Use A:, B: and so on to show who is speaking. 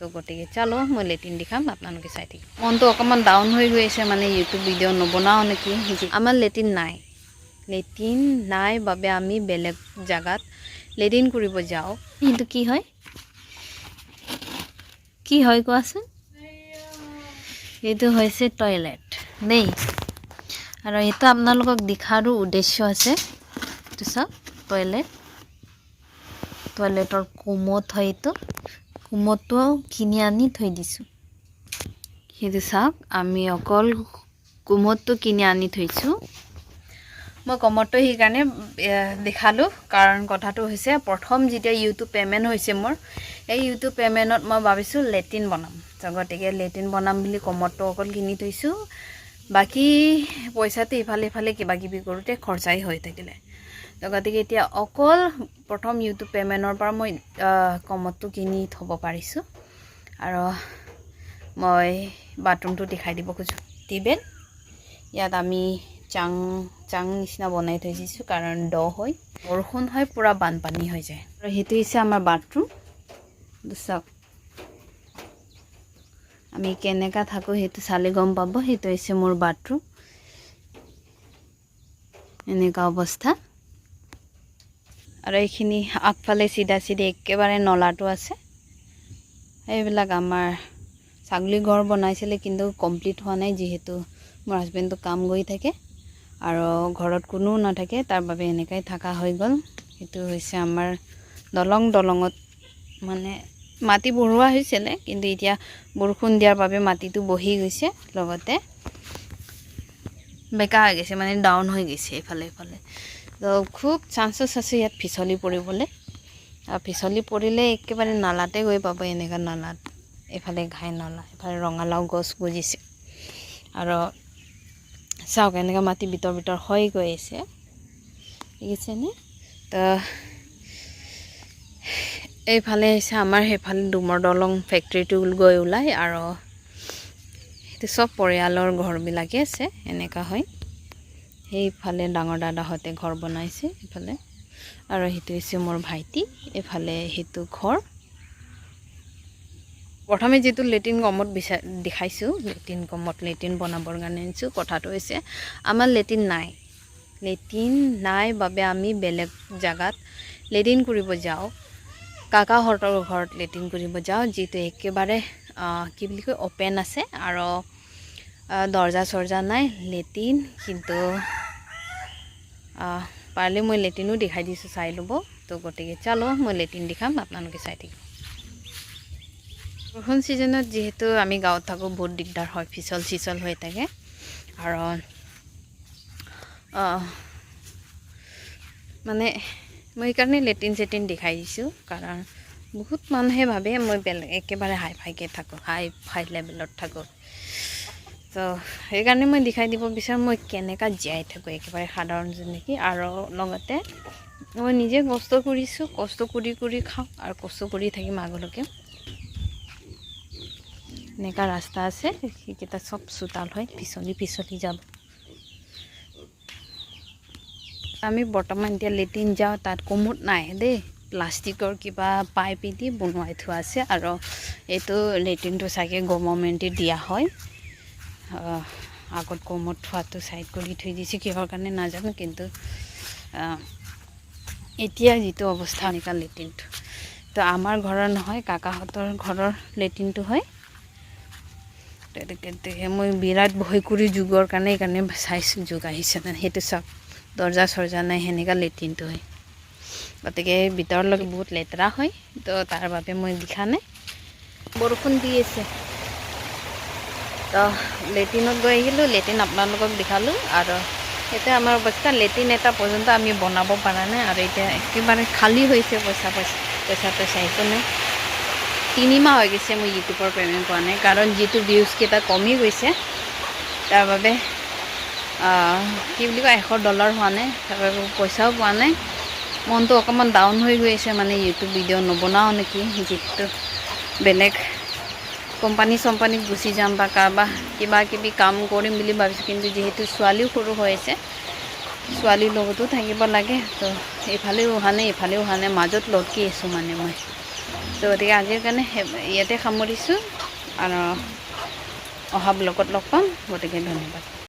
A: তো গতিকে চলো মই লেট্ৰিন দেখাম আপোনালোকে চাই থাকিব মনটো অকণমান ডাউন হৈ গৈ আছে মানে ইউটিউব ভিডিঅ' নবনাও নেকি আমাৰ লেট্ৰিন নাই বাবে আমি বেলেগ জায়গাত লেট্ৰিন কৰিব যাওঁ কিন্তু কি হয় কোৱাচোন এইটো হৈছে টয়লেট দেই আৰু এটা আপোনালোকক দেখাৰো উদ্দেশ্য আছে এইটো চাওক টয়লেটৰ কোমত হয়তো কোমতো কিনি আনি থৈ দিছোঁ সেইটো চাওক আমি অকল কোমতো কিনি আনি থৈছোঁ মই কমৰটো সেইকাৰণে দেখালোঁ কাৰণ কথাটো হৈছে প্ৰথম যেতিয়া ইউটিউব পে'মেণ্ট হৈছে মোৰ এই ইউটিউব পে'মেণ্টত মই ভাবিছোঁ লেট্ৰিন বনাম গতিকে লেট্ৰিন বনাম বুলি কমৰটো অকল কিনি থৈছোঁ বাকী পইচাটো ইফালে কিবা কিবি কৰোঁতে খৰচাই হৈ থাকিলে গতিকে এতিয়া অকল প্ৰথম ইউটিউব পে'মেণ্টৰ পৰা মই কমৰটো কিনি থ'ব পাৰিছোঁ আৰু মই বাথৰুমটো দেখাই দিব খোজোঁ টিবেল ইয়াত আমি চাং নিচিনা বনাই থৈ দিছোঁ কাৰণ দ হয় বৰষুণ হয় পুৰা বানপানী হৈ যায় আৰু সেইটো হৈছে আমাৰ বাথৰুম চাওক আমি কেনেকা থাকোঁ সেইটো চালে গম পাব সেইটো হৈছে মোৰ বাথৰুম এনেকা অৱস্থা আৰু এইখিনি আগফালে চিধা একেবাৰে নলাটো আছে এইবিলাক আমাৰ ছাগলী ঘৰ বনাইছিলে কিন্তু কমপ্লিট হোৱা নাই যিহেতু মোৰ হাজবেণ্ডটো কাম গৈ থাকে আৰু ঘৰত কোনো নাথাকে তাৰ বাবে এনেকাই থাকা হৈ গ'ল সেইটো হৈছে আমাৰ দলঙত মানে মাটি বঢ়োৱা হৈছিলে কিন্তু এতিয়া বৰষুণ দিয়াৰ বাবে মাটিটো বহি গৈছে লগতে বেকা হৈ গৈছে মানে ডাউন হৈ গৈছে এইফালে তো খুব চান্সেছ আছে ইয়াত পিছলি পৰিবলৈ আৰু পিছলি পৰিলে একেবাৰে নালাতে গৈ পাব এনেকা নালাত এইফালে ঘাই নলা এইফালে ৰঙালাও গছ গজিছে আৰু চাওক এনেকা মাটি ভিতৰ হৈ গৈ আছে দেখিছেনে তো এইফালে হৈছে আমাৰ সেইফালে ডুমৰ দলং ফেক্টৰীটো গৈ ওলাই আৰু সেইটো চব পৰিয়ালৰ ঘৰবিলাকে আছে এনেকা হয় সেইফালে ডাঙৰ দাদাহঁতে ঘৰ বনাইছে এইফালে আৰু সেইটো হৈছে মোৰ ভাইটি এইফালে সেইটো ঘৰ প্ৰথমে যেটো লেট্ৰিন কমত দেখাইছোঁ লেট্ৰিন বনাবৰ কাৰণে আনিছোঁ কথাটো হৈছে আমাৰ লেট্ৰিন নাই বাবে আমি বেলেগ জায়গাত লেট্ৰিন কৰিব যাওঁ কাকাহঁতৰ ঘৰত লেট্ৰিন কৰিব যাওঁ যিটো একেবাৰে কি বুলি কয় অপেন আছে আৰু দৰ্জা চৰ্জা নাই লেট্ৰিন কিন্তু পাৰিলে মই লেট্ৰিনো দেখাই দিছোঁ চাই ল'ব তো গতিকে চলো মই লেট্ৰিন দেখাম আপোনালোকে চাই থাকিব বৰষুণ ছিজনত যিহেতু আমি গাঁৱত থাকোঁ বহুত দিগদাৰ হয় পিছল হৈ থাকে আৰু মানে মই সেইকাৰণে লেট্ৰিন দেখাই দিছোঁ কাৰণ বহুত মানুহে ভাবে মই একেবাৰে হাই লেভেলত থাকোঁ তো সেইকাৰণে মই দেখাই দিব বিচাৰোঁ মই কেনেকা জীয়াই থাকোঁ একেবাৰে সাধাৰণ যেনেকৈ আৰু লগতে মই নিজে কষ্ট কৰিছোঁ কষ্ট কৰি খাওঁ আৰু কষ্ট কৰি থাকিম আগলৈকে এনেকা ৰাস্তা আছে সেইকেইটা চব চোতাল হয় পিছলি যাব আমি বৰ্তমান এতিয়া লেট্ৰিন যাওঁ তাত কোমোড নাই দেই প্লাষ্টিকৰ কিবা পাইপ দি বনোৱাই থোৱা আছে আৰু এইটো লেট্ৰিনটো চাগে গভৰ্ণমেণ্টে দিয়া হয় আগত কোমোড থোৱাটো চাইড কৰি থৈ দিছে কিহৰ কাৰণে নাজানো কিন্তু এতিয়া যিটো অৱস্থা এনেকা লেট্ৰিনটো তো আমাৰ ঘৰৰ নহয় কাকাহঁতৰ ঘৰৰ লেট্ৰিনটো হয় মই বিৰাট ভয় কৰি যুগৰ কাৰণে চাইছোঁ যুগ আহিছে সেইটো চাওক দৰ্জা চৰ্জা নাই সেনেকা লেট্ৰিনটো হয় গতিকে ভিতৰলৈকে বহুত লেতেৰা হয় তো তাৰ বাবে মই দেখা নাই বৰষুণ দি আছে তো লেট্ৰিনত গৈ আহিলোঁ লেট্ৰিন আপোনালোকক দেখালোঁ আৰু এতিয়া আমাৰ অৱস্থা লেট্ৰিন এটা পৰ্যন্ত আমি বনাব পৰা নাই আৰু এতিয়া একেবাৰে খালী হৈছে পইচা একো নাই 3 মাহ হৈ গৈছে মই ইউটিউবৰ পে'মেণ্ট পোৱা নাই কাৰণ যিটো ভিউজকেইটা কমি গৈছে তাৰ বাবে কি বুলি কয় $100 হোৱা নাই তাৰ বাবে পইচাও পোৱা নাই মনটো অকণমান ডাউন হৈ গৈ আছে মানে ইউটিউব ভিডিঅ' নবনাও নেকি যিহেতু বেলেগ কোম্পানীত গুচি যাম বা কাৰোবাৰ কিবা কাম কৰিম বুলি ভাবিছোঁ কিন্তু যিহেতু ছোৱালীও সৰু হৈ আছে ছোৱালীৰ লগতো থাকিব লাগে তো এইফালেও অহা নাই মাজত লটকি আছোঁ মানে মই তো গতিকে আজিৰ কাৰণে ইয়াতে সামৰিছোঁ আৰু অহা ব্লগত লগ পাম গতিকে ধন্যবাদ